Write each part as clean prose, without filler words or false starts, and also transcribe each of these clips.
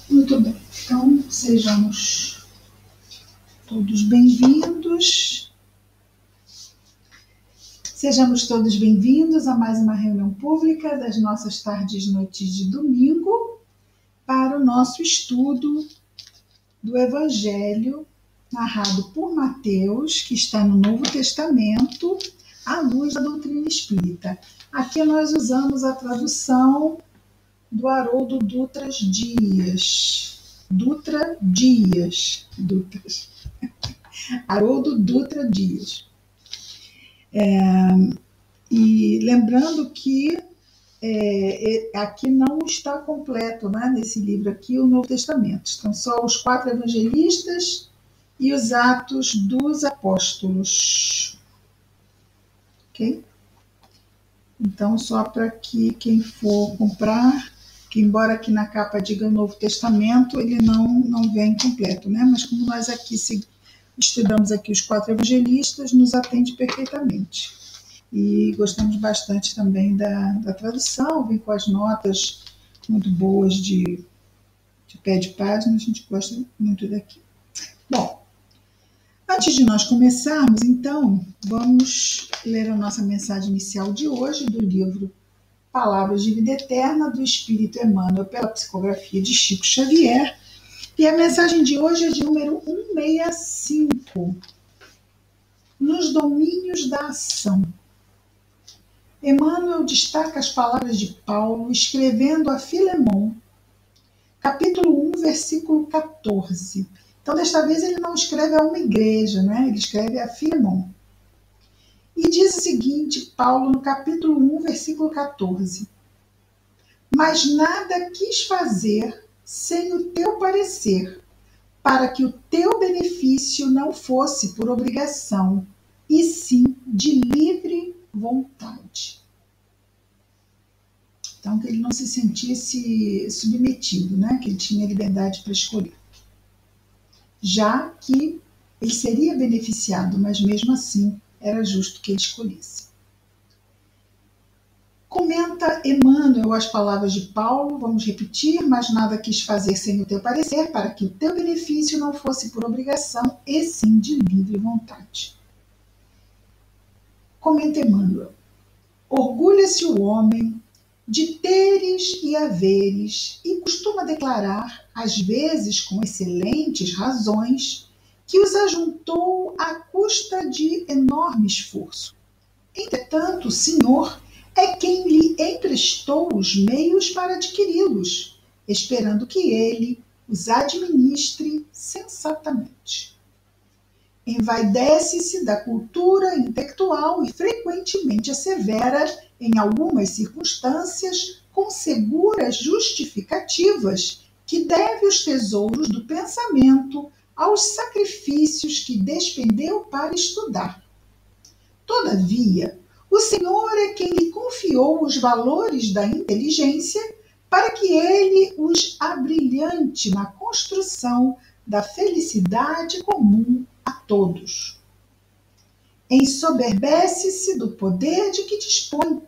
Muito bem, então sejamos todos bem-vindos. Sejamos todos bem-vindos a mais uma reunião pública das nossas tardes e noites de domingo para o nosso estudo do Evangelho narrado por Mateus, que está no Novo Testamento, à luz da doutrina espírita. Aqui nós usamos a tradução do Haroldo Dutra Dias. Haroldo Dutra Dias. E lembrando que aqui não está completo, né, nesse livro aqui, o Novo Testamento. Estão só os 4 evangelistas e os Atos dos Apóstolos. Ok? Então, só para que quem for comprar, que embora aqui na capa diga Novo Testamento, ele não vem completo, né? Mas como nós aqui estudamos aqui os 4 evangelistas, nos atende perfeitamente. E gostamos bastante também da tradução, vem com as notas muito boas de pé de página, a gente gosta muito daqui. Bom, antes de nós começarmos, então, vamos ler a nossa mensagem inicial de hoje do livro Palavras de Vida Eterna, do Espírito Emmanuel, pela psicografia de Chico Xavier. E a mensagem de hoje é de número 165, nos domínios da ação. Emmanuel destaca as palavras de Paulo escrevendo a Filemon, capítulo 1, versículo 14. Então, desta vez, ele não escreve a uma igreja, né? Ele escreve a Filemon. E diz o seguinte, Paulo, no capítulo 1, versículo 14. Mas nada quis fazer sem o teu parecer, para que o teu benefício não fosse por obrigação, e sim de livre vontade. Então, que ele não se sentisse submetido, né? Que ele tinha liberdade para escolher. Já que ele seria beneficiado, mas mesmo assim era justo que ele escolhesse. Comenta Emmanuel as palavras de Paulo, vamos repetir, mas nada quis fazer sem o teu parecer, para que o teu benefício não fosse por obrigação, e sim de livre vontade. Comenta Emmanuel: orgulha-se o homem de teres e haveres, e costuma declarar, às vezes com excelentes razões, que os ajuntou à custa de enorme esforço. Entretanto, o Senhor é quem lhe emprestou os meios para adquiri-los, esperando que ele os administre sensatamente. Envaidece-se da cultura intelectual e frequentemente assevera, em algumas circunstâncias, com seguras justificativas, que deve os tesouros do pensamento aos sacrifícios que despendeu para estudar. Todavia, o Senhor é quem lhe confiou os valores da inteligência para que ele os abrilhante na construção da felicidade comum a todos. Ensoberbece-se do poder de que dispõe,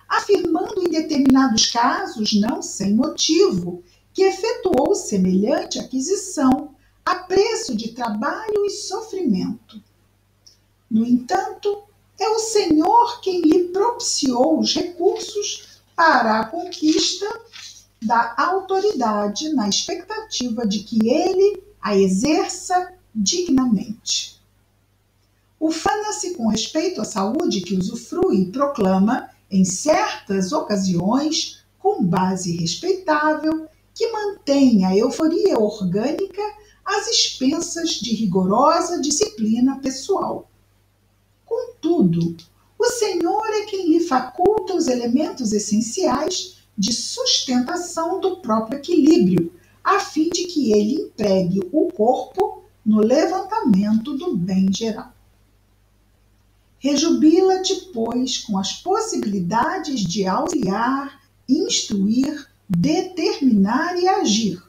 afirmando em determinados casos, não sem motivo, que efetuou semelhante aquisição a preço de trabalho e sofrimento. No entanto, é o Senhor quem lhe propiciou os recursos para a conquista da autoridade na expectativa de que ele a exerça dignamente. Ufana-se com respeito à saúde que usufrui e proclama, em certas ocasiões, com base respeitável, que mantém a euforia orgânica às expensas de rigorosa disciplina pessoal. Contudo, o Senhor é quem lhe faculta os elementos essenciais de sustentação do próprio equilíbrio, a fim de que ele empregue o corpo no levantamento do bem geral. Rejubila-te, pois, com as possibilidades de auxiliar, instruir, determinar e agir.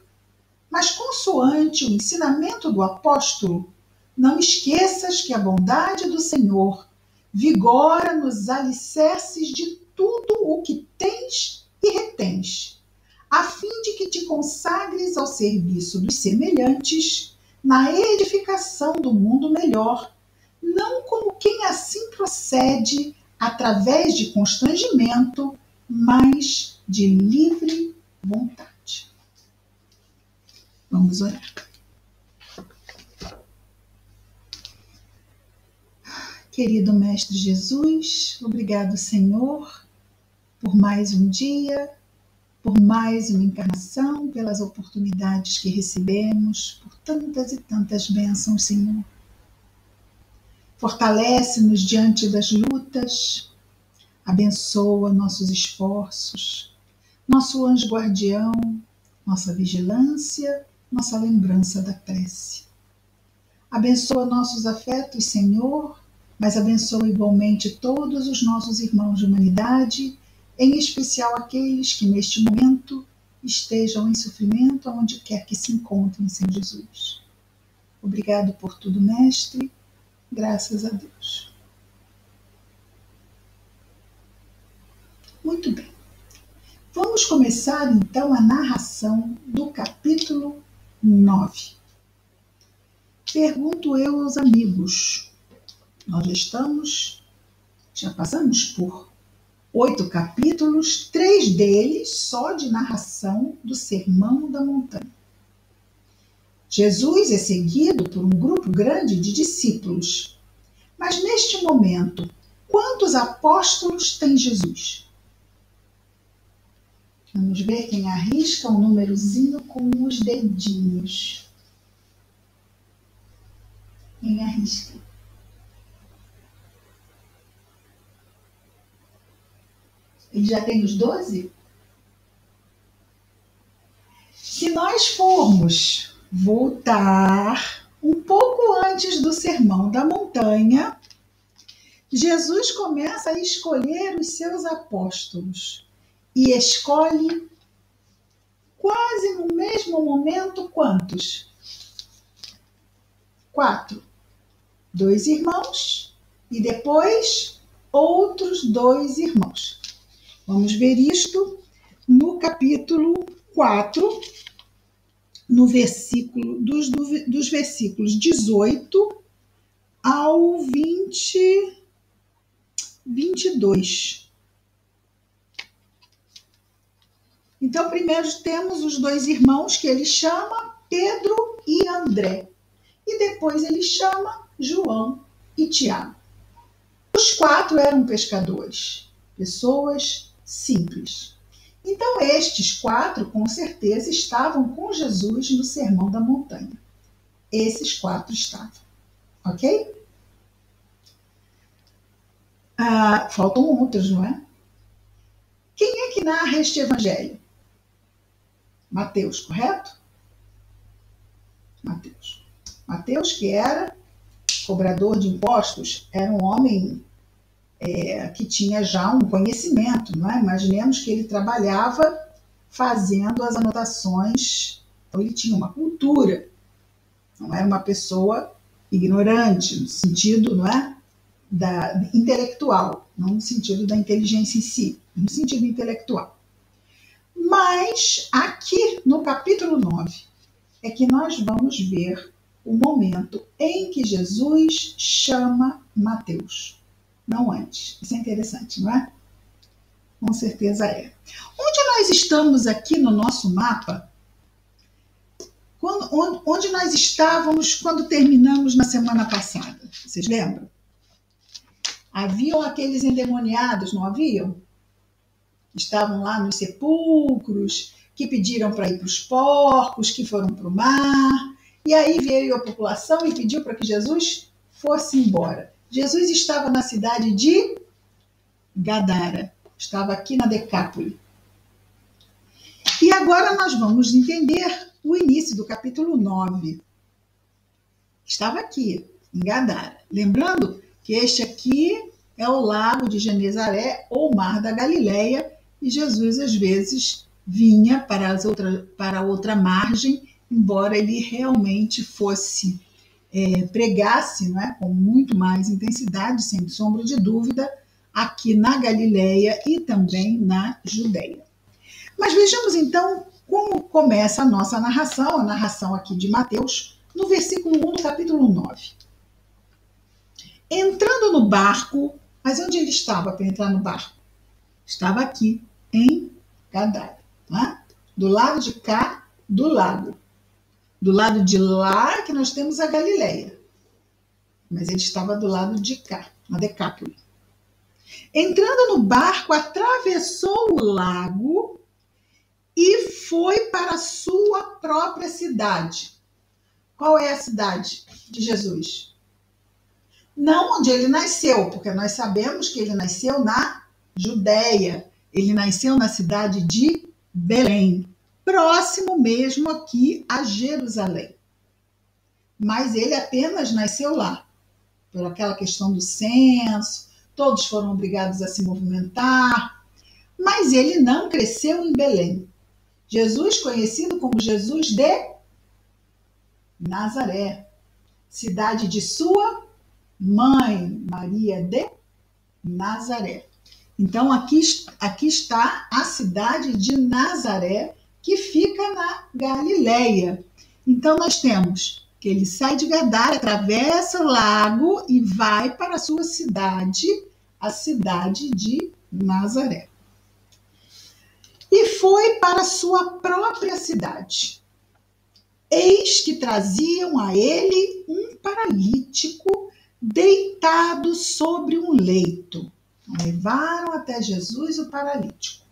Mas, consoante o ensinamento do apóstolo, não esqueças que a bondade do Senhor vigora nos alicerces de tudo o que tens e retens, a fim de que te consagres ao serviço dos semelhantes na edificação do mundo melhor, não como quem assim procede através de constrangimento, mas de livre vontade. Vamos orar. Querido Mestre Jesus, obrigado, Senhor, por mais um dia, por mais uma encarnação, pelas oportunidades que recebemos, por tantas e tantas bênçãos, Senhor. Fortalece-nos diante das lutas, abençoa nossos esforços, nosso anjo guardião, nossa vigilância, nossa lembrança da prece. Abençoa nossos afetos, Senhor, mas abençoa igualmente todos os nossos irmãos de humanidade, em especial aqueles que neste momento estejam em sofrimento, aonde quer que se encontrem, Senhor Jesus. Obrigado por tudo, Mestre. Graças a Deus. Muito bem. Vamos começar então a narração do capítulo 9. Pergunto eu aos amigos. Nós já passamos por 8 capítulos, 3 deles só de narração do Sermão da Montanha. Jesus é seguido por um grupo grande de discípulos. Mas neste momento, quantos apóstolos tem Jesus? Vamos ver quem arrisca um númerozinho com os dedinhos. Quem arrisca? Ele já tem os 12? Se nós formos voltar um pouco antes do Sermão da Montanha, Jesus começa a escolher os seus apóstolos e escolhe quase no mesmo momento quantos? 4. 2 irmãos e depois outros 2 irmãos. Vamos ver isto no capítulo 4, no versículo, dos versículos 18 ao 22. Então, primeiro temos os 2 irmãos que ele chama Pedro e André. E depois ele chama João e Tiago. Os 4 eram pescadores, pessoas simples. Então, estes 4, com certeza, estavam com Jesus no Sermão da Montanha. Esses 4 estavam. Ok? Faltam outros, não é? Quem é que narra este evangelho? Mateus, correto? Mateus. Mateus, que era cobrador de impostos, era um homem que tinha já um conhecimento, não é? Imaginemos que ele trabalhava fazendo as anotações, então ele tinha uma cultura, não era uma pessoa ignorante, no sentido, não é? Intelectual, não no sentido da inteligência em si, no sentido intelectual. Mas aqui no capítulo 9 é que nós vamos ver o momento em que Jesus chama Mateus. Não antes. Isso é interessante, não é? Com certeza é. Onde nós estamos aqui no nosso mapa? Onde nós estávamos quando terminamos na semana passada? Vocês lembram? Haviam aqueles endemoniados, não haviam? Estavam lá nos sepulcros, que pediram para ir para os porcos, que foram para o mar. E aí veio a população e pediu para que Jesus fosse embora. Jesus estava na cidade de Gadara, estava aqui na Decápole. E agora nós vamos entender o início do capítulo 9. Estava aqui, em Gadara. Lembrando que este aqui é o lago de Genezaré, ou Mar da Galileia, e Jesus às vezes vinha para outra margem, embora ele realmente fosse pregasse, não é, com muito mais intensidade, sem sombra de dúvida, aqui na Galileia e também na Judeia. Mas vejamos então como começa a nossa narração, a narração aqui de Mateus, no versículo 1 do capítulo 9. Entrando no barco, mas onde ele estava para entrar no barco? Estava aqui, em Gadara, né? Do lado de cá do lago. Do lado de lá que nós temos a Galileia. Mas ele estava do lado de cá, na Decápole. Entrando no barco, atravessou o lago e foi para a sua própria cidade. Qual é a cidade de Jesus? Não onde ele nasceu, porque nós sabemos que ele nasceu na Judéia. Ele nasceu na cidade de Belém, próximo mesmo aqui a Jerusalém. Mas ele apenas nasceu lá, por aquela questão do censo, todos foram obrigados a se movimentar, mas ele não cresceu em Belém. Jesus, conhecido como Jesus de Nazaré, cidade de sua mãe, Maria de Nazaré. Então, aqui está a cidade de Nazaré, que fica na Galileia. Então, nós temos que ele sai de Gadara, atravessa o lago e vai para a sua cidade, a cidade de Nazaré. E foi para a sua própria cidade. Eis que traziam a ele um paralítico deitado sobre um leito. Levaram até Jesus o paralítico.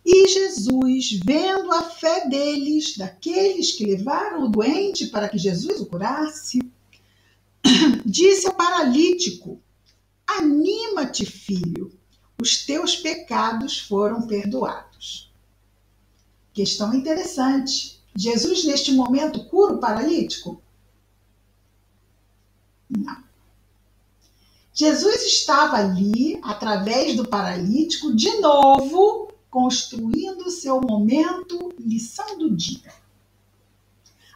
E Jesus, vendo a fé deles, daqueles que levaram o doente para que Jesus o curasse, disse ao paralítico: anima-te, filho, os teus pecados foram perdoados. Questão interessante. Jesus, neste momento, cura o paralítico? Não. Jesus estava ali, através do paralítico, de novo, construindo o seu momento lição do dia.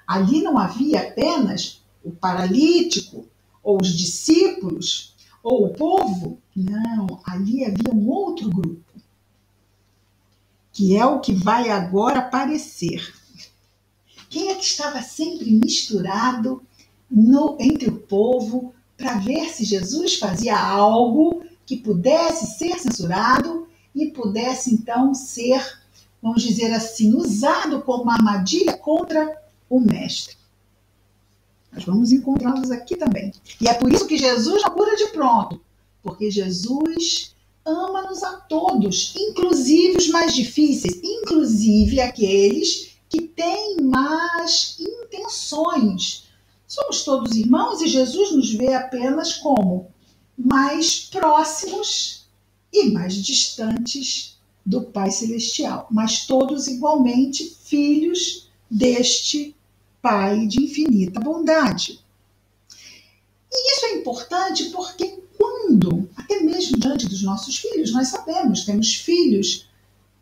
Ali não havia apenas o paralítico, ou os discípulos, ou o povo. Não, ali havia um outro grupo, que é o que vai agora aparecer. Quem é que estava sempre misturado entre o povo para ver se Jesus fazia algo que pudesse ser censurado e pudesse então ser, vamos dizer assim, usado como uma armadilha contra o mestre? Nós vamos encontrá-los aqui também. E é por isso que Jesus não cura de pronto, porque Jesus ama-nos a todos, inclusive os mais difíceis, inclusive aqueles que têm más intenções. Somos todos irmãos e Jesus nos vê apenas como mais próximos e mais distantes do Pai Celestial, mas todos igualmente filhos deste Pai de infinita bondade. E isso é importante porque quando, até mesmo diante dos nossos filhos, nós sabemos, temos filhos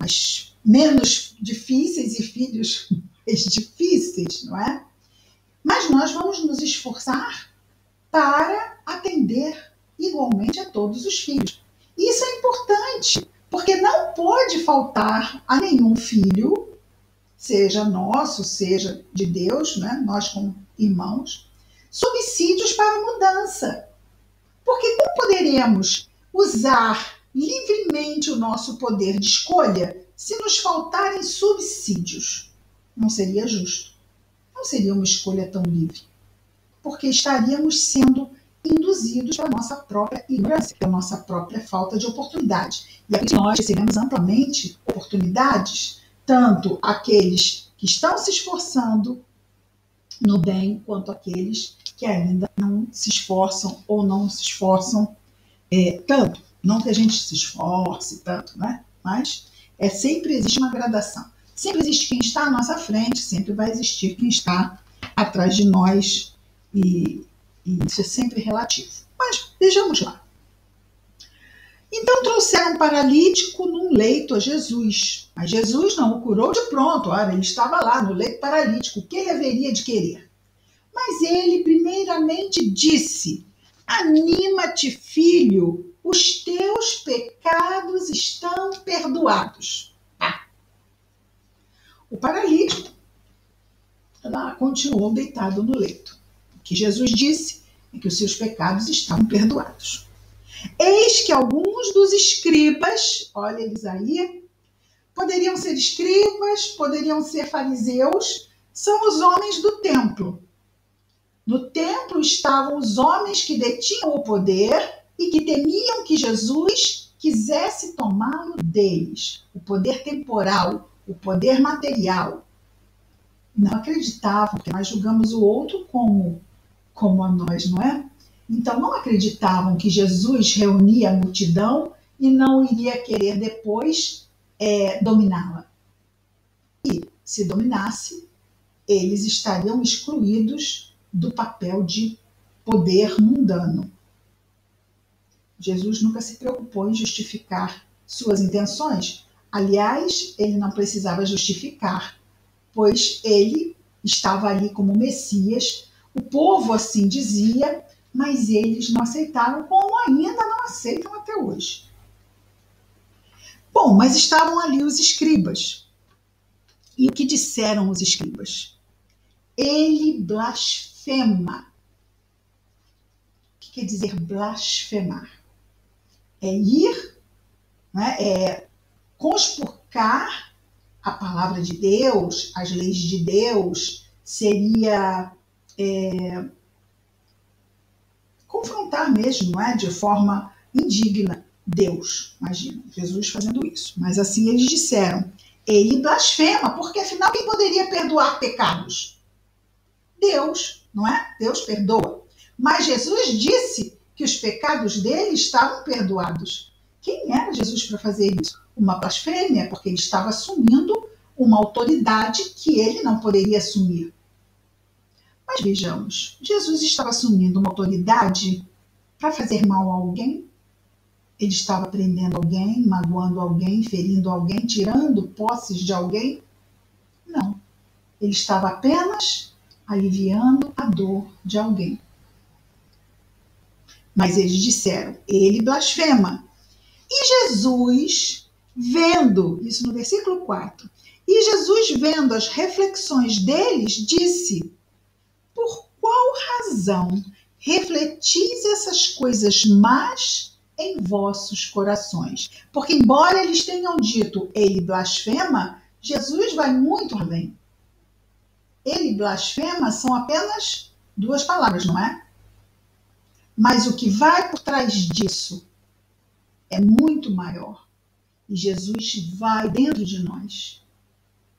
mas menos difíceis e filhos mais difíceis, não é? Mas nós vamos nos esforçar para atender igualmente a todos os filhos. Isso é importante, porque não pode faltar a nenhum filho, seja nosso, seja de Deus, né? Nós como irmãos, subsídios para a mudança. Porque como poderemos usar livremente o nosso poder de escolha se nos faltarem subsídios? Não seria justo. Não seria uma escolha tão livre. Porque estaríamos sendo induzidos pela nossa própria ignorância, pela nossa própria falta de oportunidade. E aqui nós recebemos amplamente oportunidades, tanto aqueles que estão se esforçando no bem, quanto aqueles que ainda não se esforçam ou não se esforçam tanto. Não que a gente se esforce tanto, né? Mas sempre existe uma gradação. Sempre existe quem está à nossa frente, sempre vai existir quem está atrás de nós, e isso é sempre relativo. Mas vejamos lá. Então trouxeram um paralítico num leito a Jesus. Mas Jesus não o curou de pronto. Ora, ele estava lá no leito paralítico. O que ele haveria de querer? Mas ele primeiramente disse: anima-te, filho, os teus pecados estão perdoados. O paralítico lá continuou deitado no leito. O que Jesus disse é que os seus pecados estavam perdoados. Eis que alguns dos escribas, olha eles aí, poderiam ser escribas, poderiam ser fariseus, são os homens do templo. No templo estavam os homens que detinham o poder e que temiam que Jesus quisesse tomá-lo deles. O poder temporal, o poder material. Não acreditavam, porque nós julgamos o outro como a nós, não é? Então não acreditavam que Jesus reunia a multidão e não iria querer depois dominá-la. E se dominasse, eles estariam excluídos do papel de poder mundano. Jesus nunca se preocupou em justificar suas intenções. Aliás, ele não precisava justificar, pois ele estava ali como Messias. O povo assim dizia, mas eles não aceitaram, como ainda não aceitam até hoje. Bom, mas estavam ali os escribas. E o que disseram os escribas? Ele blasfema. O que quer dizer blasfemar? É ir, né, é conspurcar a palavra de Deus, as leis de Deus, seria confrontar mesmo, não é, de forma indigna Deus. Imagina, Jesus fazendo isso. Mas assim eles disseram, ele blasfema, porque afinal quem poderia perdoar pecados? Deus, não é? Deus perdoa. Mas Jesus disse que os pecados dele estavam perdoados. Quem era Jesus para fazer isso? Uma blasfêmia, porque ele estava assumindo uma autoridade que ele não poderia assumir. Mas vejamos, Jesus estava assumindo uma autoridade para fazer mal a alguém? Ele estava prendendo alguém, magoando alguém, ferindo alguém, tirando posses de alguém? Não. Ele estava apenas aliviando a dor de alguém. Mas eles disseram, ele blasfema. E Jesus, vendo, isso no versículo 4, e Jesus vendo as reflexões deles, disse, por qual razão refletis essas coisas más em vossos corações? Porque embora eles tenham dito, ele blasfema, Jesus vai muito além. Ele blasfema são apenas duas palavras, não é? Mas o que vai por trás disso é muito maior. E Jesus vai dentro de nós,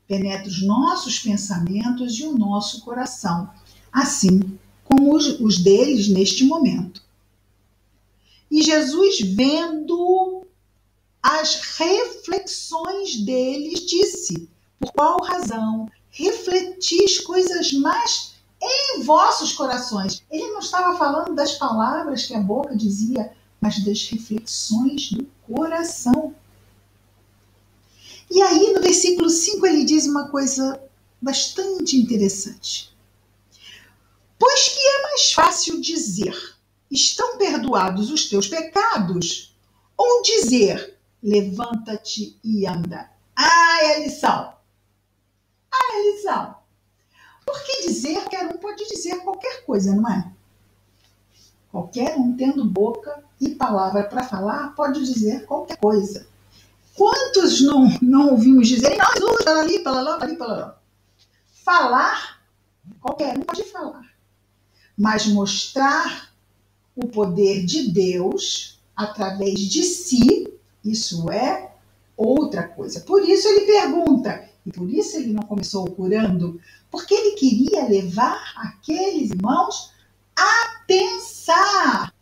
penetra os nossos pensamentos e o nosso coração, assim como os deles neste momento. E Jesus, vendo as reflexões deles, disse, por qual razão refletis coisas más em vossos corações? Ele não estava falando das palavras que a boca dizia, mas das reflexões do coração. E aí no versículo 5 ele diz uma coisa bastante interessante. Pois que é mais fácil dizer, estão perdoados os teus pecados, ou dizer, levanta-te e anda. É a lição. É a lição. Porque dizer, qualquer um pode dizer qualquer coisa, não é? Qualquer um tendo boca e palavra para falar pode dizer qualquer coisa. Quantos não ouvimos dizer, não, Jesus, ali, palalá. Falar, qualquer um pode falar. Mas mostrar o poder de Deus através de si, isso é outra coisa. Por isso ele pergunta, e por isso ele não começou curando, porque ele queria levar aqueles irmãos a pensar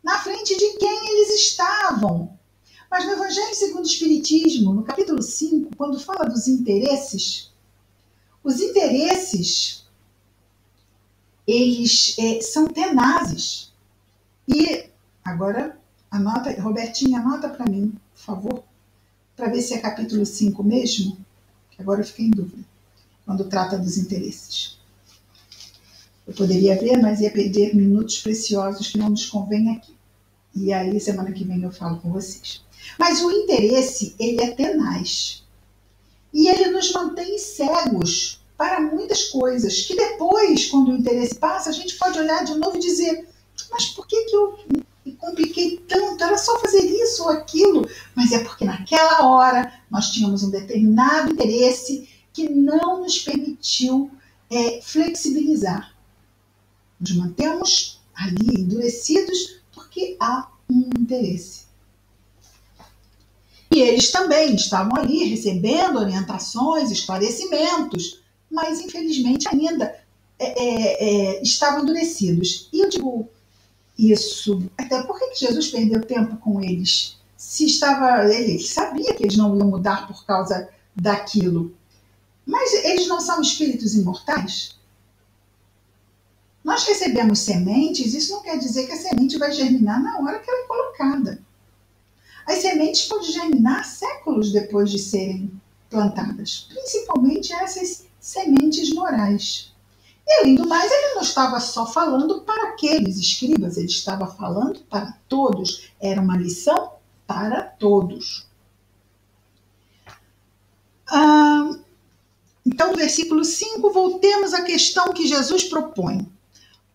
na frente de quem eles estavam. Mas no Evangelho segundo o Espiritismo, no capítulo 5, quando fala dos interesses, os interesses, eles são tenazes. E agora, anota, Robertinha, anota para mim, por favor, para ver se é capítulo 5 mesmo, que agora eu fiquei em dúvida, quando trata dos interesses. Eu poderia ver, mas ia perder minutos preciosos que não nos convém aqui. E aí, semana que vem eu falo com vocês. Mas o interesse, ele é tenaz. E ele nos mantém cegos para muitas coisas, que depois, quando o interesse passa, a gente pode olhar de novo e dizer, mas por que eu me compliquei tanto? Era só fazer isso ou aquilo. Mas é porque naquela hora nós tínhamos um determinado interesse que não nos permitiu flexibilizar. Nos mantemos ali endurecidos porque há um interesse. E eles também estavam ali recebendo orientações, esclarecimentos, mas infelizmente ainda estavam endurecidos. E eu digo isso, até por que Jesus perdeu tempo com eles? Se ele sabia que eles não iam mudar por causa daquilo. Mas eles não são espíritos imortais? Nós recebemos sementes, isso não quer dizer que a semente vai germinar na hora que ela é colocada. As sementes podem germinar séculos depois de serem plantadas, principalmente essas sementes morais. E, além do mais, ele não estava só falando para aqueles escribas, ele estava falando para todos. Era uma lição para todos. Então, no versículo 5, voltemos à questão que Jesus propõe.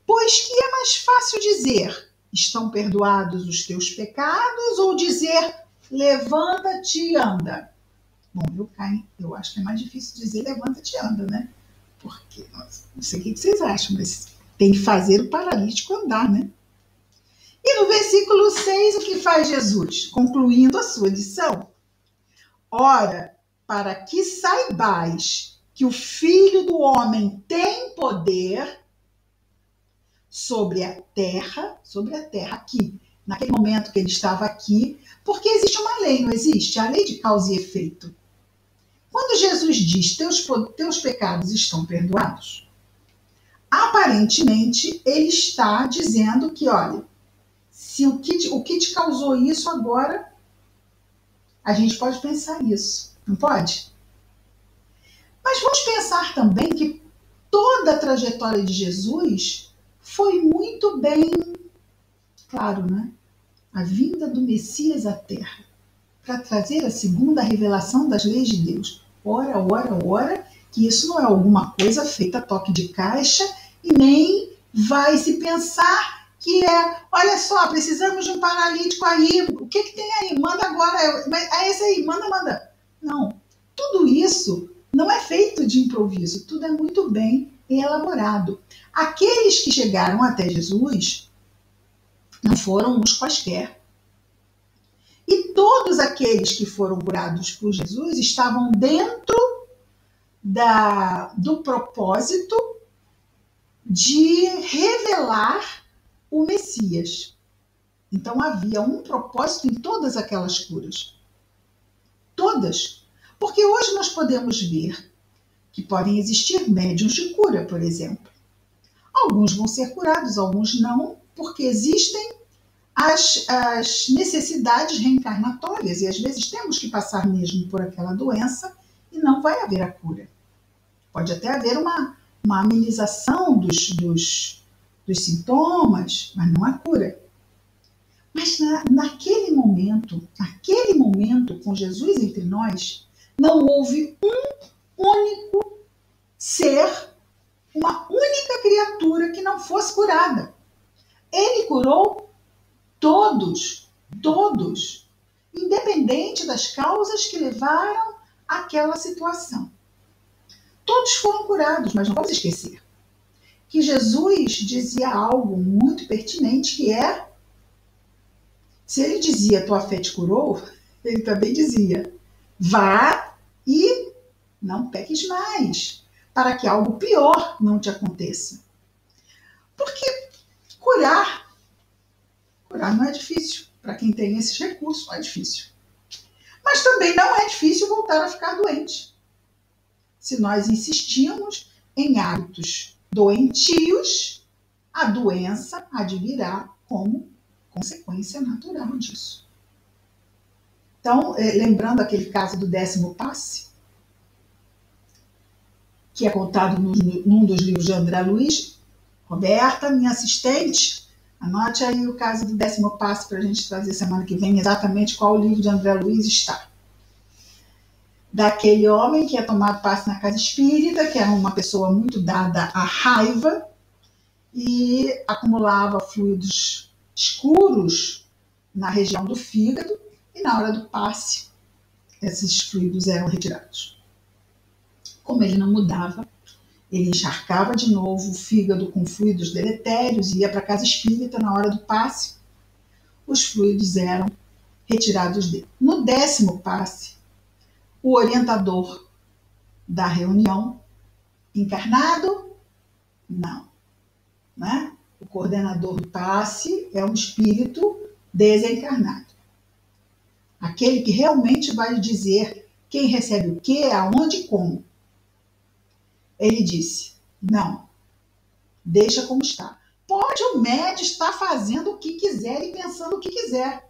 Pois que é mais fácil dizer, estão perdoados os teus pecados, ou dizer, levanta-te e anda? Bom, eu acho que é mais difícil dizer levanta-te e anda, né? Porque, não sei o que vocês acham, mas tem que fazer o paralítico andar, né? E no versículo 6, o que faz Jesus? Concluindo a sua lição. Ora, para que saibais que o Filho do Homem tem poder sobre a terra aqui, naquele momento que ele estava aqui, porque existe uma lei, não existe? A lei de causa e efeito. Quando Jesus diz, teus pecados estão perdoados, aparentemente ele está dizendo que, olha, se o que te causou isso agora, a gente pode pensar isso, não pode? Mas vamos pensar também que toda a trajetória de Jesus foi muito bem, claro, né? A vinda do Messias à Terra, para trazer a segunda revelação das leis de Deus. Ora, que isso não é alguma coisa feita a toque de caixa e nem vai se pensar que olha só, precisamos de um paralítico aí, o que tem aí? Manda agora, esse aí, manda. Não, tudo isso não é feito de improviso, tudo é muito bem elaborado. Aqueles que chegaram até Jesus não foram uns quaisquer. E todos aqueles que foram curados por Jesus estavam dentro do propósito de revelar o Messias. Então havia um propósito em todas aquelas curas. Todas. Porque hoje nós podemos ver que podem existir médiuns de cura, por exemplo. Alguns vão ser curados, alguns não, porque existem as necessidades reencarnatórias e às vezes temos que passar mesmo por aquela doença e não vai haver a cura. Pode até haver uma amenização dos sintomas, mas não há cura. Mas naquele momento com Jesus entre nós, não houve um único ser, uma única criatura que não fosse curada. Ele curou todos, independente das causas que levaram àquela situação. Todos foram curados, mas não vamos esquecer que Jesus dizia algo muito pertinente, que é, se ele dizia, tua fé te curou, ele também dizia, vá e não peques mais, para que algo pior não te aconteça. Porque curar não é difícil. Para quem tem esses recursos, não é difícil. Mas também não é difícil voltar a ficar doente. Se nós insistimos em hábitos doentios, a doença advirá como consequência natural disso. Então, lembrando aquele caso do 10º passe, que é contado num dos livros de André Luiz, Roberta, minha assistente, Anote aí o caso do 10º passo para a gente trazer semana que vem exatamente qual livro de André Luiz está. Daquele homem que ia tomar passe na casa espírita, que era uma pessoa muito dada à raiva e acumulava fluidos escuros na região do fígado, e na hora do passe esses fluidos eram retirados. Como ele não mudava, ele encharcava de novo o fígado com fluidos deletérios e ia para a casa espírita. Na hora do passe, os fluidos eram retirados dele. No 10º passe, o orientador da reunião, encarnado? Não. Né? O coordenador do passe é um espírito desencarnado. Aquele que realmente vai dizer quem recebe o quê, aonde e como. Ele disse, não, deixa como está. Pode o médium estar fazendo o que quiser e pensando o que quiser.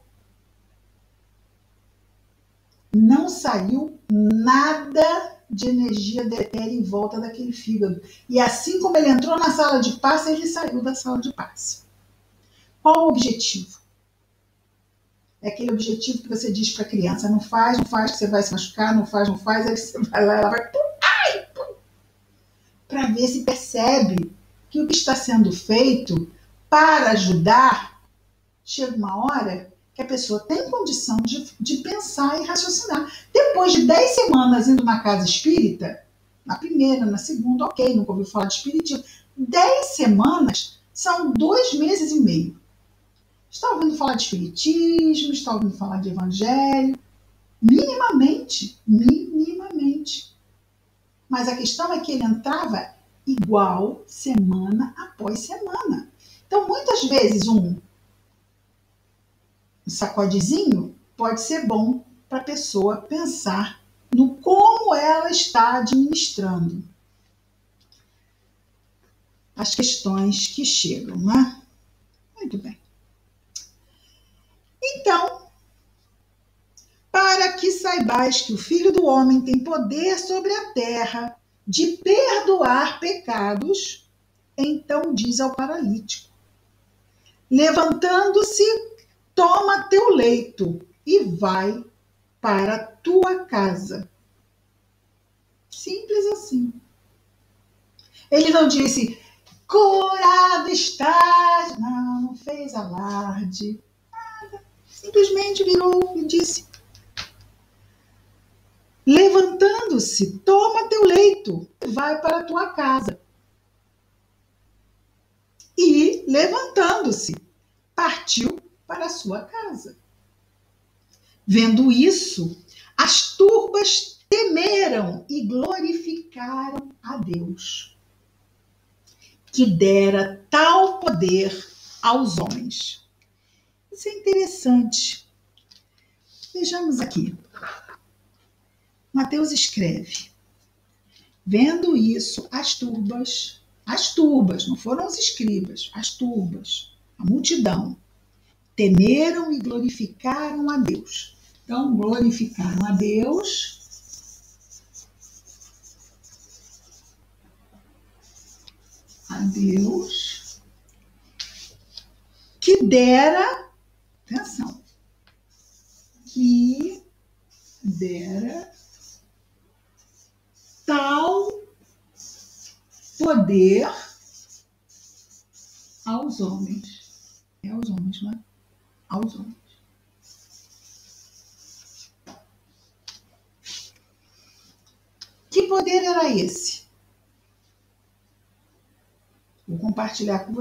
Não saiu nada de energia deletéria em volta daquele fígado. E assim como ele entrou na sala de passe, ele saiu da sala de passe. Qual o objetivo? É aquele objetivo que você diz para a criança, não faz, que você vai se machucar, não faz, aí você vai lá, ela vai... Para ver se percebe que o que está sendo feito para ajudar, chega uma hora que a pessoa tem condição de pensar e raciocinar. Depois de 10 semanas indo na casa espírita, na primeira, na segunda, ok, nunca ouviu falar de espiritismo. 10 semanas são 2 meses e meio. Está ouvindo falar de espiritismo, está ouvindo falar de evangelho, minimamente. Mas a questão é que ele entrava igual semana após semana. Então, muitas vezes, um sacodezinho pode ser bom para a pessoa pensar no como ela está administrando as questões que chegam, né? Muito bem. Então, para que saibais que o Filho do Homem tem poder sobre a terra de perdoar pecados, então diz ao paralítico, levantando-se, toma teu leito e vai para a tua casa. Simples assim. Ele não disse, curado estás. Não fez alarde. Nada. Simplesmente virou e disse, levantando-se, toma teu leito e vai para a tua casa. E, levantando-se, partiu para a sua casa. Vendo isso, as turbas temeram e glorificaram a Deus, que dera tal poder aos homens. Isso é interessante. Vejamos aqui. Mateus escreve, vendo isso, as turbas, não foram os escribas, as turbas, a multidão, temeram e glorificaram a Deus. Então, glorificaram a Deus que dera, atenção, que dera tal poder aos homens. É aos homens, não é? Aos homens. Que poder era esse? Vou compartilhar com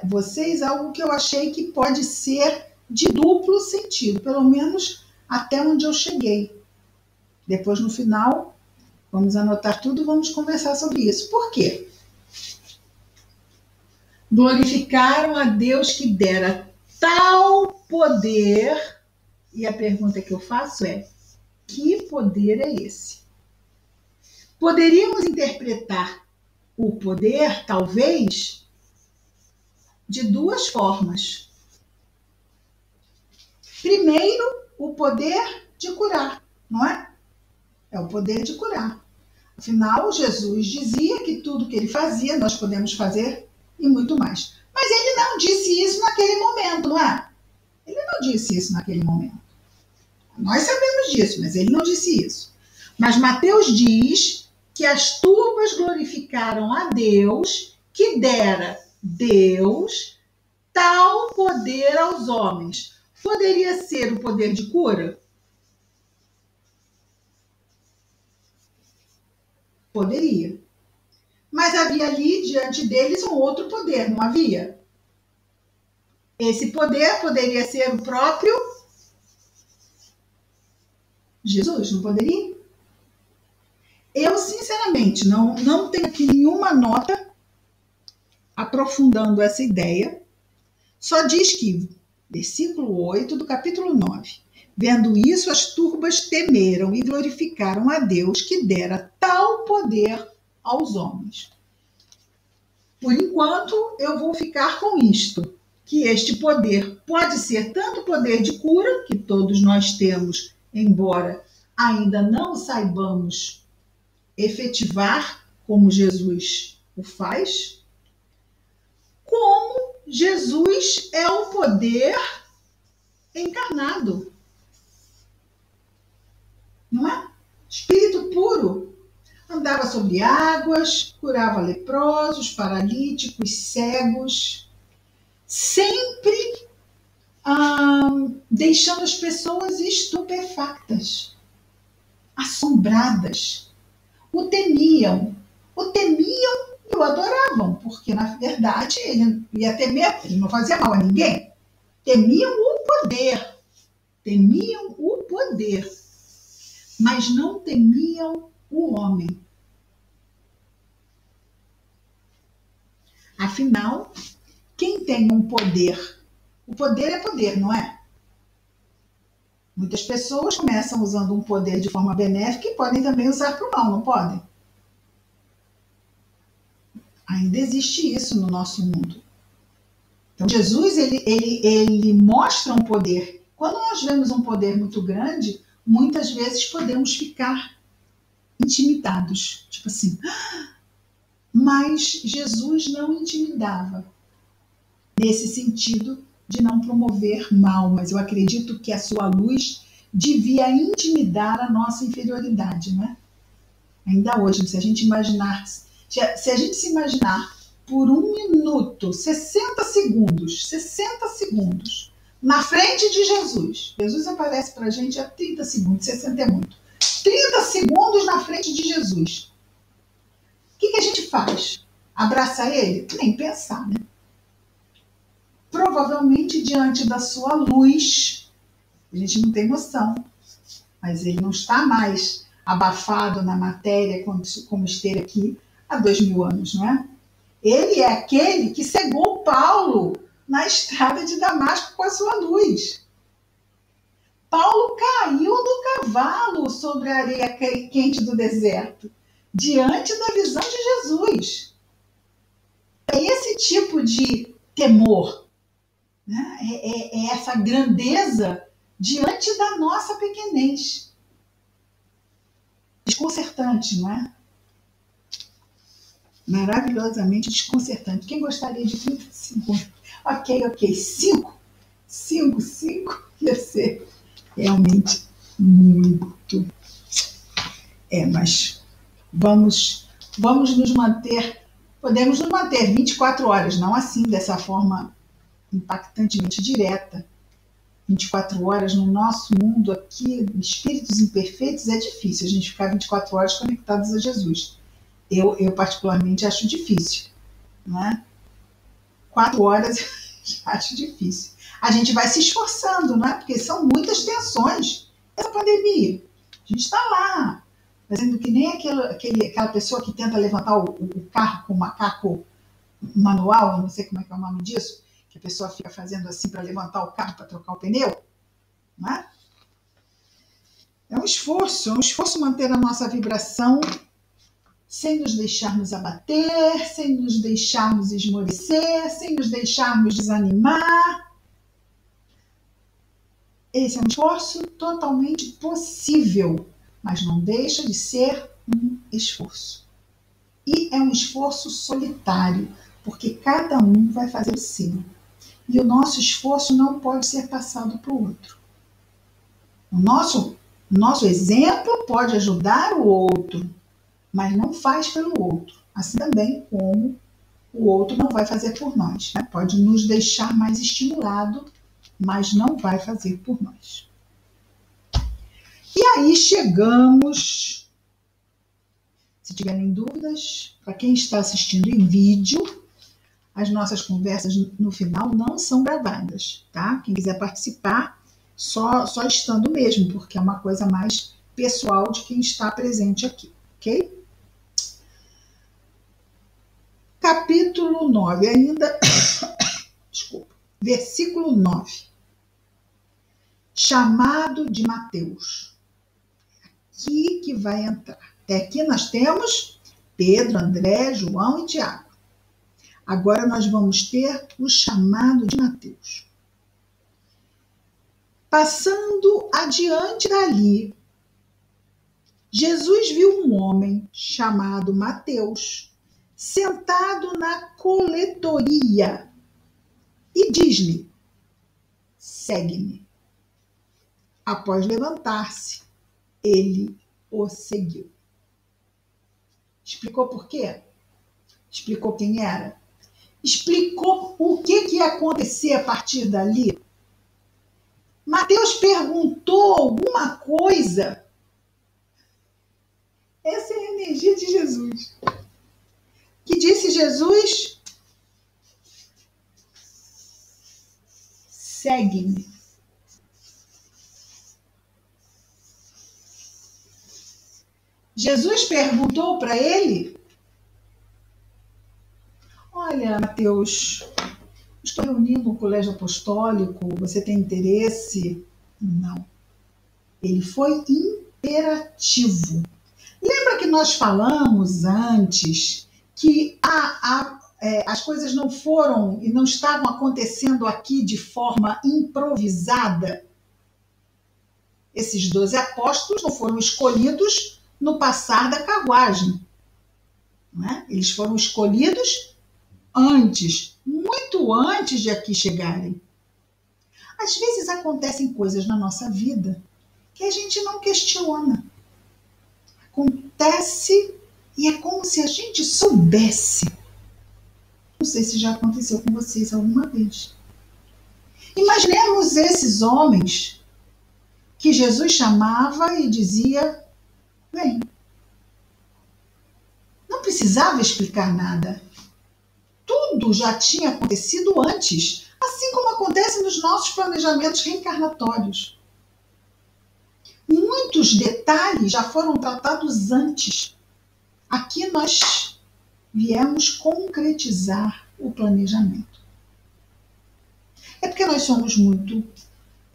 vocês algo que eu achei que pode ser de duplo sentido, pelo menos até onde eu cheguei. Depois, no final, vamos anotar tudo, vamos conversar sobre isso. Por quê? Glorificaram a Deus que dera tal poder, e a pergunta que eu faço é, que poder é esse? Poderíamos interpretar o poder, talvez, de duas formas. Primeiro, o poder de curar, não é? É o poder de curar. Afinal, Jesus dizia que tudo que ele fazia nós podemos fazer e muito mais. Mas ele não disse isso naquele momento, não é? Ele não disse isso naquele momento. Nós sabemos disso, mas ele não disse isso. Mas Mateus diz que as turbas glorificaram a Deus, que dera Deus tal poder aos homens. Poderia ser o poder de cura? Poderia. Mas havia ali diante deles um outro poder, não havia? Esse poder poderia ser o próprio Jesus, não poderia? Eu, sinceramente, não tenho aqui nenhuma nota aprofundando essa ideia. Só diz que, versículo 8 do capítulo 9, vendo isso, as turbas temeram e glorificaram a Deus que dera tal poder aos homens. Por enquanto, eu vou ficar com isto, que este poder pode ser tanto poder de cura, que todos nós temos, embora ainda não saibamos efetivar como Jesus o faz, como Jesus é o poder encarnado. Não é? Espírito puro. Andava sobre águas, curava leprosos, paralíticos, cegos, sempre deixando as pessoas estupefactas, assombradas. O temiam e o adoravam, porque na verdade ele ia temer, ele não fazia mal a ninguém. Temiam o poder, mas não temiam o homem. Afinal, quem tem um poder? O poder é poder, não é? Muitas pessoas começam usando um poder de forma benéfica e podem também usar para o mal, não podem? Ainda existe isso no nosso mundo. Então, Jesus, ele mostra um poder. Quando nós vemos um poder muito grande, muitas vezes podemos ficar intimidados. Tipo assim. Mas Jesus não intimidava. Nesse sentido de não promover mal. Mas eu acredito que a sua luz devia intimidar a nossa inferioridade, não é? Ainda hoje, se a gente se imaginar por 1 minuto, 60 segundos, na frente de Jesus. Jesus aparece para a gente a 30 segundos, 60 é muito. 30 segundos na frente de Jesus. O que a gente faz? Abraça ele? Nem pensar, né? Provavelmente diante da sua luz, a gente não tem noção, mas ele não está mais abafado na matéria como esteve aqui há 2000 anos, não é? Ele é aquele que cegou Paulo na estrada de Damasco com a sua luz. Paulo caiu do cavalo sobre a areia quente do deserto, diante da visão de Jesus. É esse tipo de temor, né? É essa grandeza diante da nossa pequenez. Desconcertante, não é? Maravilhosamente desconcertante. Quem gostaria de 30 segundos? Ok. 5 ia ser realmente muito. Mas vamos nos manter, podemos nos manter 24 horas, não assim, dessa forma impactantemente direta. 24 horas no nosso mundo aqui, espíritos imperfeitos, é difícil a gente ficar 24 horas conectados a Jesus. Eu particularmente acho difícil, não é? 4 horas já acho difícil. A gente vai se esforçando, não é? Porque são muitas tensões. Essa pandemia, a gente está lá, fazendo que nem aquela pessoa que tenta levantar o carro com o macaco manual, não sei como é que é o nome disso, que a pessoa fica fazendo assim para levantar o carro para trocar o pneu, não é? É um esforço manter a nossa vibração sem nos deixarmos abater, sem nos deixarmos esmorecer, sem nos deixarmos desanimar. Esse é um esforço totalmente possível, mas não deixa de ser um esforço. E é um esforço solitário, porque cada um vai fazer o seu. E o nosso esforço não pode ser passado para o outro. O nosso exemplo pode ajudar o outro, mas não faz pelo outro. Assim também como o outro não vai fazer por nós, né? Pode nos deixar mais estimulado, mas não vai fazer por nós. E aí chegamos, se tiverem dúvidas, para quem está assistindo em vídeo, as nossas conversas no final não são gravadas, tá? Quem quiser participar, só estando mesmo, porque é uma coisa mais pessoal de quem está presente aqui, ok? Capítulo 9, ainda, desculpa, versículo 9. Chamado de Mateus. Aqui que vai entrar. Até aqui nós temos Pedro, André, João e Tiago. Agora nós vamos ter o chamado de Mateus. Passando adiante dali, Jesus viu um homem chamado Mateus sentado na coletoria e diz-lhe: segue-me. Após levantar-se, ele o seguiu. Explicou por quê? Explicou quem era? Explicou o que ia acontecer a partir dali? Mateus perguntou alguma coisa? Essa é a energia de Jesus. Que disse Jesus? Segue-me. Jesus perguntou para ele: olha, Mateus, estou reunindo um colégio apostólico, você tem interesse? Não. Ele foi imperativo. Lembra que nós falamos antes que as coisas não foram e não estavam acontecendo aqui de forma improvisada? Esses 12 apóstolos não foram escolhidos no passar da carruagem. Não é? Eles foram escolhidos antes, muito antes de aqui chegarem. Às vezes acontecem coisas na nossa vida que a gente não questiona. Acontece e é como se a gente soubesse. Não sei se já aconteceu com vocês alguma vez. Imaginemos esses homens que Jesus chamava e dizia: vem. Não precisava explicar nada. Tudo já tinha acontecido antes, assim como acontece nos nossos planejamentos reencarnatórios. Muitos detalhes já foram tratados antes. Aqui nós viemos concretizar o planejamento. É porque nós somos muito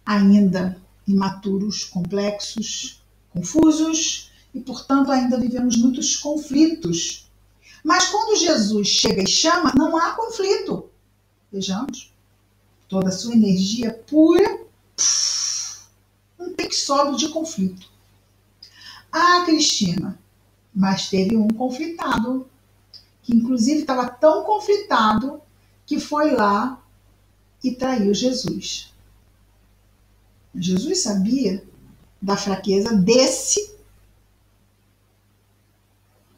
ainda imaturos, complexos, confusos e, portanto, ainda vivemos muitos conflitos. Mas quando Jesus chega e chama, não há conflito. Vejamos, toda a sua energia pura, não tem que sobra de conflito. Ah, Cristina, mas teve um conflitado, que inclusive estava tão conflitado que foi lá e traiu Jesus. Jesus sabia da fraqueza desse,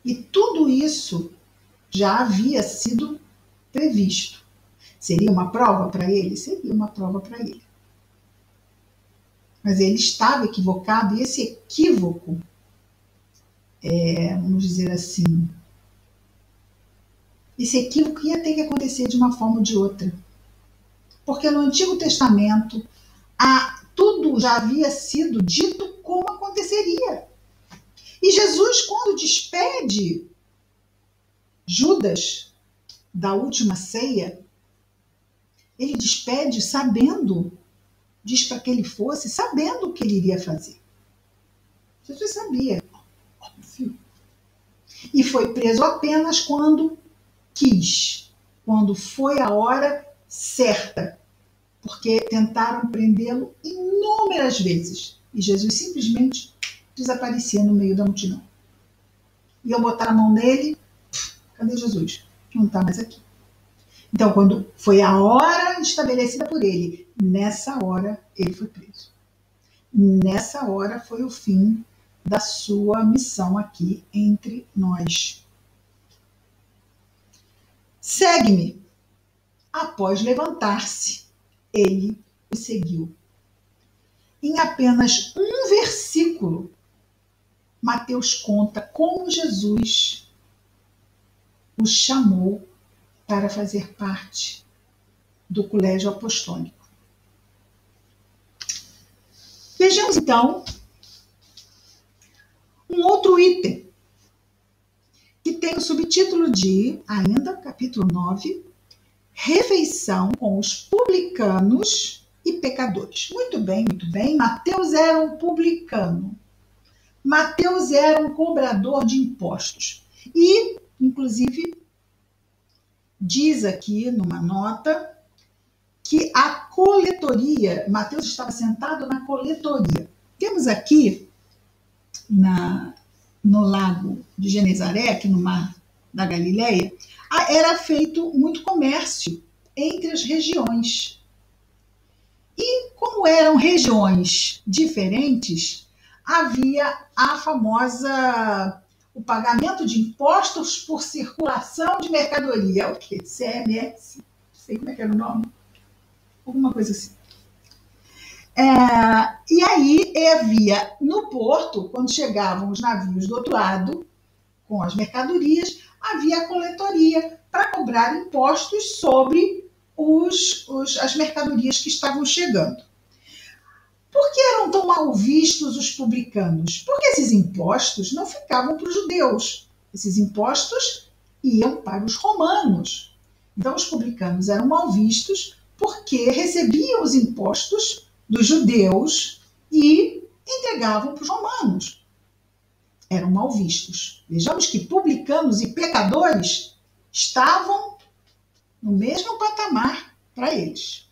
e tudo isso já havia sido previsto. Seria uma prova para ele? Seria uma prova para ele. Mas ele estava equivocado, e esse equívoco, vamos dizer assim, esse equívoco ia ter que acontecer de uma forma ou de outra. Porque no Antigo Testamento, tudo já havia sido dito como aconteceria. E Jesus, quando despede Judas da última ceia, ele despede sabendo, diz para que ele fosse, sabendo o que ele iria fazer. Jesus sabia, óbvio. E foi preso apenas quando quis, quando foi a hora certa, porque tentaram prendê-lo inúmeras vezes e Jesus simplesmente desaparecia no meio da multidão. Iam botar a mão nele, cadê Jesus? Não está mais aqui. Então, quando foi a hora estabelecida por ele, nessa hora ele foi preso. Nessa hora foi o fim da sua missão aqui entre nós. Segue-me. Após levantar-se, ele o seguiu. Em apenas um versículo, Mateus conta como Jesus o chamou para fazer parte do colégio apostólico. Vejamos então um outro item que tem o subtítulo de, ainda capítulo 9, refeição com os publicanos e pecadores. Muito bem, muito bem. Mateus era um publicano. Mateus era um cobrador de impostos. E, inclusive, diz aqui numa nota que a coletoria, Mateus estava sentado na coletoria. Temos aqui no lago de Genezaré, aqui no mar da Galileia, era feito muito comércio entre as regiões. E como eram regiões diferentes, havia o pagamento de impostos por circulação de mercadoria, o que? CMS, não sei como é que era o nome, alguma coisa assim. E aí havia no porto, quando chegavam os navios do outro lado, com as mercadorias, havia a coletoria para cobrar impostos sobre as mercadorias que estavam chegando. Por que eram tão mal vistos os publicanos? Porque esses impostos não ficavam para os judeus. Esses impostos iam para os romanos. Então, os publicanos eram mal vistos porque recebiam os impostos dos judeus e entregavam para os romanos. Eram mal vistos. Vejamos que publicanos e pecadores estavam no mesmo patamar para eles.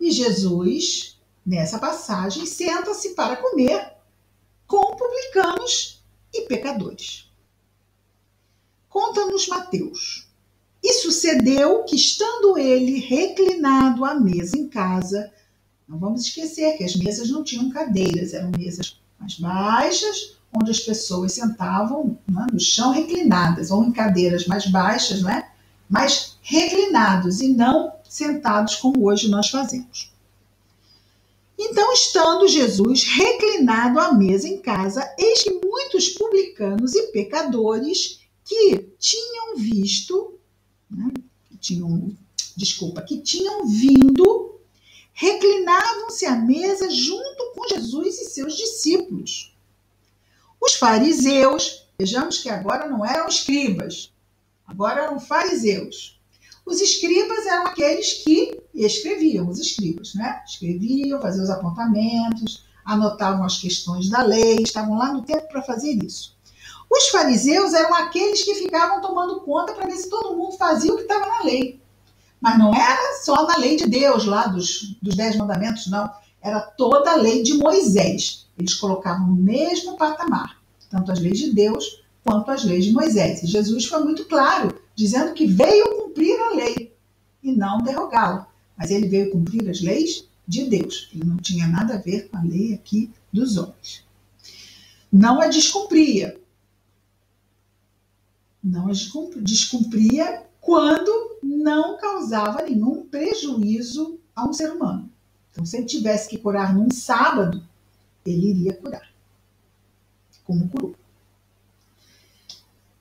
E Jesus, nessa passagem, senta-se para comer com publicanos e pecadores. Conta-nos Mateus. E sucedeu que, estando ele reclinado à mesa em casa, não vamos esquecer que as mesas não tinham cadeiras, eram mesas mais baixas, onde as pessoas sentavam, né, no chão reclinadas, ou em cadeiras mais baixas, né, mas reclinados e não sentados como hoje nós fazemos. Então, estando Jesus reclinado à mesa em casa, eis que muitos publicanos e pecadores que tinham visto, né, que tinham vindo, reclinavam-se à mesa junto com Jesus e seus discípulos. Os fariseus, vejamos que agora não eram escribas, agora eram fariseus. Os escribas eram aqueles que escreviam, os escribas, né? Escreviam, faziam os apontamentos, anotavam as questões da lei, estavam lá no tempo para fazer isso. Os fariseus eram aqueles que ficavam tomando conta para ver se todo mundo fazia o que estava na lei. Mas não era só na lei de Deus, lá dos 10 mandamentos, não. Era toda a lei de Moisés. Eles colocavam no mesmo patamar, tanto as leis de Deus quanto as leis de Moisés. E Jesus foi muito claro, dizendo que veio cumprir a lei e não derrogá-la. Mas ele veio cumprir as leis de Deus. Ele não tinha nada a ver com a lei aqui dos homens. Não a descumpria. Não a descumpria quando não causava nenhum prejuízo a um ser humano. Então, se ele tivesse que curar num sábado, ele iria curar, como curou.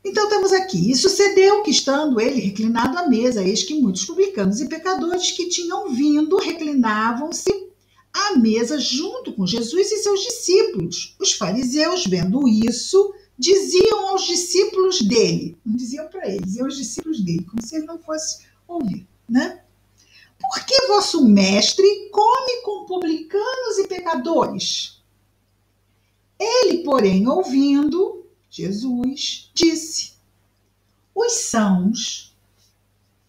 Então, temos aqui, e sucedeu que, estando ele reclinado à mesa, eis que muitos publicanos e pecadores que tinham vindo reclinavam-se à mesa junto com Jesus e seus discípulos. Os fariseus, vendo isso, diziam aos discípulos dele, não diziam para ele, diziam aos discípulos dele, como se ele não fosse ouvir, né? Por que vosso mestre come com publicanos e pecadores? Ele, porém, ouvindo, Jesus disse: os sãos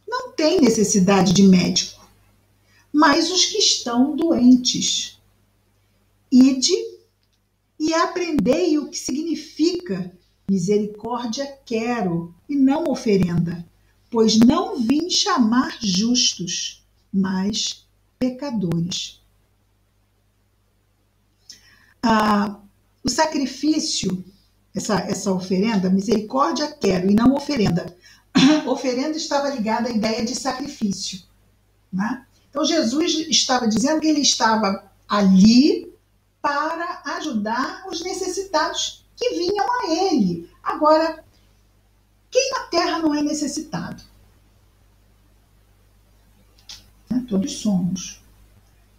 não têm necessidade de médico, mas os que estão doentes. Ide e aprendei o que significa misericórdia quero e não oferenda, pois não vim chamar justos, mas pecadores. O sacrifício, essa oferenda, misericórdia quero e não oferenda. Oferenda estava ligada à ideia de sacrifício, né? Então Jesus estava dizendo que ele estava ali para ajudar os necessitados que vinham a ele. Agora, quem na Terra não é necessitado? Todos somos.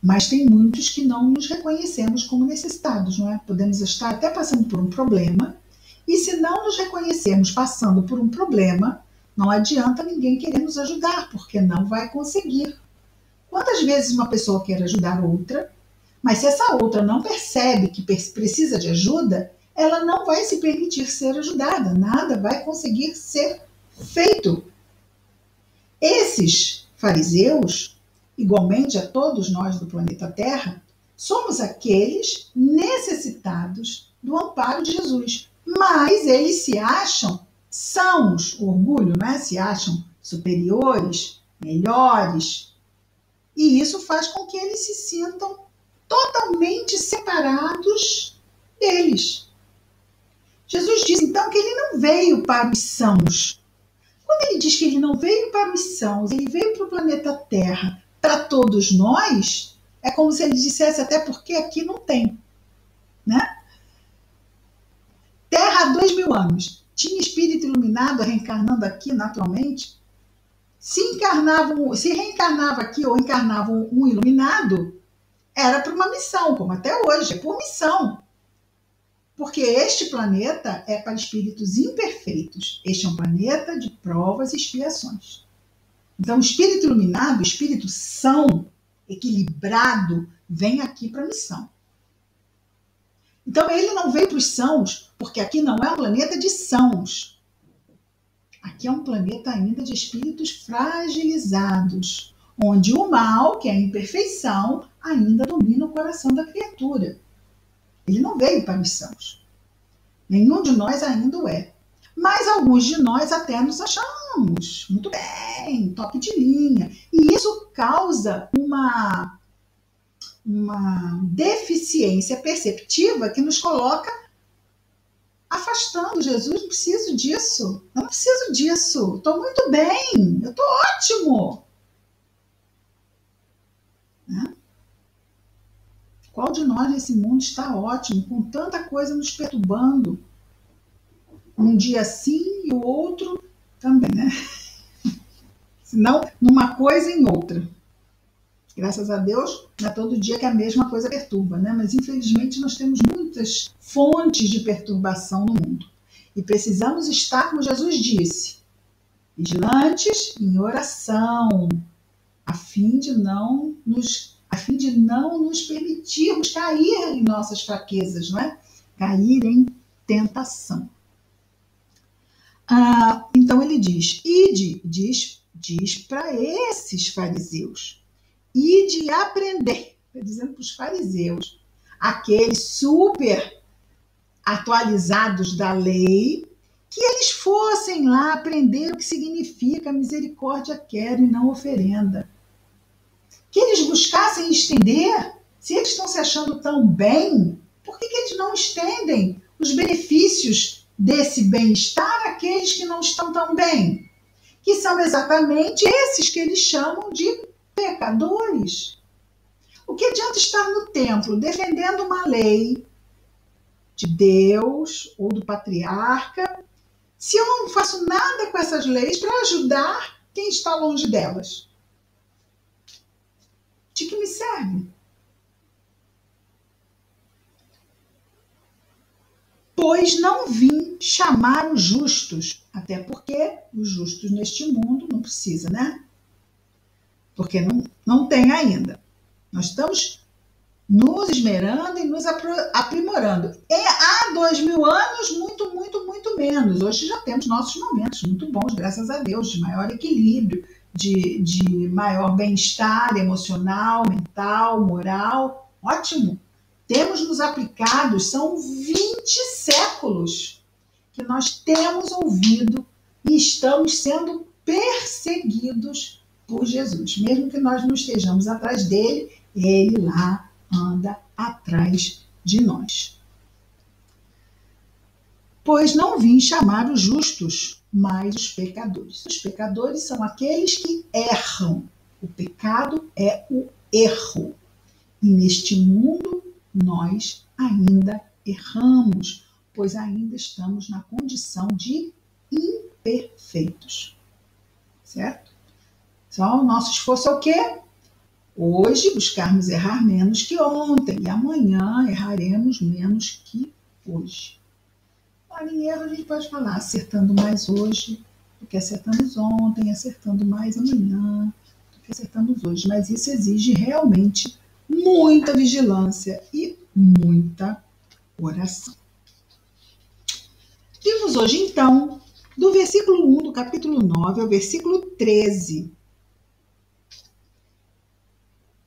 Mas tem muitos que não nos reconhecemos como necessitados, não é? Podemos estar até passando por um problema, e se não nos reconhecermos passando por um problema, não adianta ninguém querer nos ajudar, porque não vai conseguir. Quantas vezes uma pessoa quer ajudar outra, mas se essa outra não percebe que precisa de ajuda, ela não vai se permitir ser ajudada, nada vai conseguir ser feito. Esses fariseus, igualmente a todos nós do planeta Terra, somos aqueles necessitados do amparo de Jesus. Mas eles se acham sãos, orgulho, né? Se acham superiores, melhores. E isso faz com que eles se sintam totalmente separados deles. Jesus diz então que ele não veio para os sãos. Quando ele diz que ele não veio para os sãos, ele veio para o planeta Terra para todos nós, é como se ele dissesse até porque aqui não tem, né? Terra há 2000 anos. Tinha espírito iluminado reencarnando aqui naturalmente? Se reencarnava aqui ou encarnava um iluminado, era para uma missão, como até hoje, é por missão. Porque este planeta é para espíritos imperfeitos. Este é um planeta de provas e expiações. Então, o espírito iluminado, o espírito são, equilibrado, vem aqui para a missão. Então, ele não veio para os sãos, porque aqui não é um planeta de sãos. Aqui é um planeta ainda de espíritos fragilizados, onde o mal, que é a imperfeição, ainda domina o coração da criatura. Ele não veio para os sãos. Nenhum de nós ainda o é. Mas alguns de nós até nos achamos muito bem, top de linha. E isso causa uma deficiência perceptiva que nos coloca afastando Jesus. Não preciso disso. Eu não preciso disso. Estou muito bem. Eu estou ótimo. Né? Qual de nós nesse mundo está ótimo, com tanta coisa nos perturbando? Um dia sim e o outro também, né? Senão, numa coisa e em outra. Graças a Deus, não é todo dia que a mesma coisa perturba, né? Mas infelizmente nós temos muitas fontes de perturbação no mundo. E precisamos estar, como Jesus disse, vigilantes em oração, a fim de não nos permitirmos cair em nossas fraquezas, não é? Cair em tentação. Então ele diz, diz para esses fariseus, ide aprender, está dizendo para os fariseus, aqueles super atualizados da lei, que eles fossem lá aprender o que significa misericórdia quero e não oferenda. Que eles buscassem estender, se eles estão se achando tão bem, por que eles não estendem os benefícios desse bem-estar àqueles que não estão tão bem? Que são exatamente esses que eles chamam de pecadores. O que adianta estar no templo defendendo uma lei de Deus ou do patriarca, se eu não faço nada com essas leis para ajudar quem está longe delas? De que me serve? Pois não vim chamar os justos, até porque os justos neste mundo não precisa, né? Porque não tem ainda. Nós estamos nos esmerando e nos aprimorando. Há 2000 anos, muito menos. Hoje já temos nossos momentos muito bons, graças a Deus, de maior equilíbrio, de maior bem-estar emocional, mental, moral. Ótimo. Temos nos aplicado, são 20 séculos que nós temos ouvido e estamos sendo perseguidos por Jesus. Mesmo que nós não estejamos atrás dele, ele lá anda atrás de nós. Pois não vim chamar os justos, mas os pecadores. Os pecadores são aqueles que erram. O pecado é o erro. E neste mundo nós ainda erramos, pois ainda estamos na condição de imperfeitos. Certo? Então, o nosso esforço é o quê? Hoje buscarmos errar menos que ontem e amanhã erraremos menos que hoje. Em erro a gente pode falar acertando mais hoje do que acertamos ontem, acertando mais amanhã do que acertamos hoje. Mas isso exige realmente muita vigilância e muita oração. Vimos hoje, então, do versículo 1 do capítulo 9 ao versículo 13.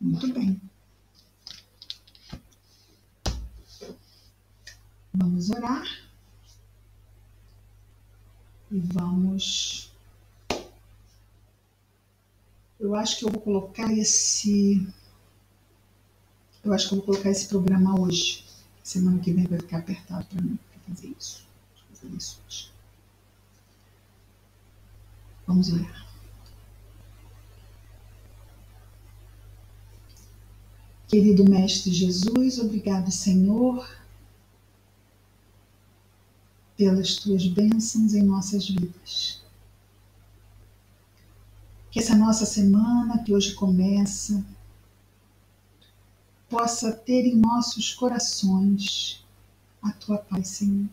Muito bem. Vamos orar. E vamos... Eu acho que eu vou colocar esse programa hoje. Semana que vem vai ficar apertado para mim fazer isso. Vou fazer isso hoje. Vamos orar. Querido Mestre Jesus, obrigado, Senhor, pelas tuas bênçãos em nossas vidas. Que essa nossa semana, que hoje começa, possa ter em nossos corações a tua paz, Senhor.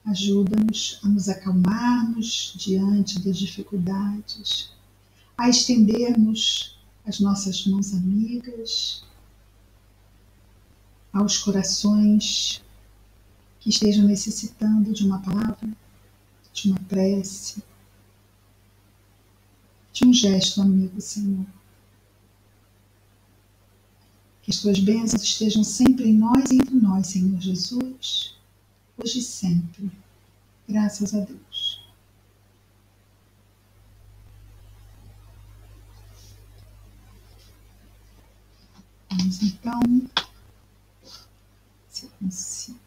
Ajuda-nos a nos acalmarmos diante das dificuldades, a estendermos as nossas mãos amigas aos corações que estejam necessitando de uma palavra, de uma prece, de um gesto amigo, Senhor. Que as tuas bênçãos estejam sempre em nós e entre nós, Senhor Jesus, hoje e sempre. Graças a Deus. Vamos então, se eu consigo.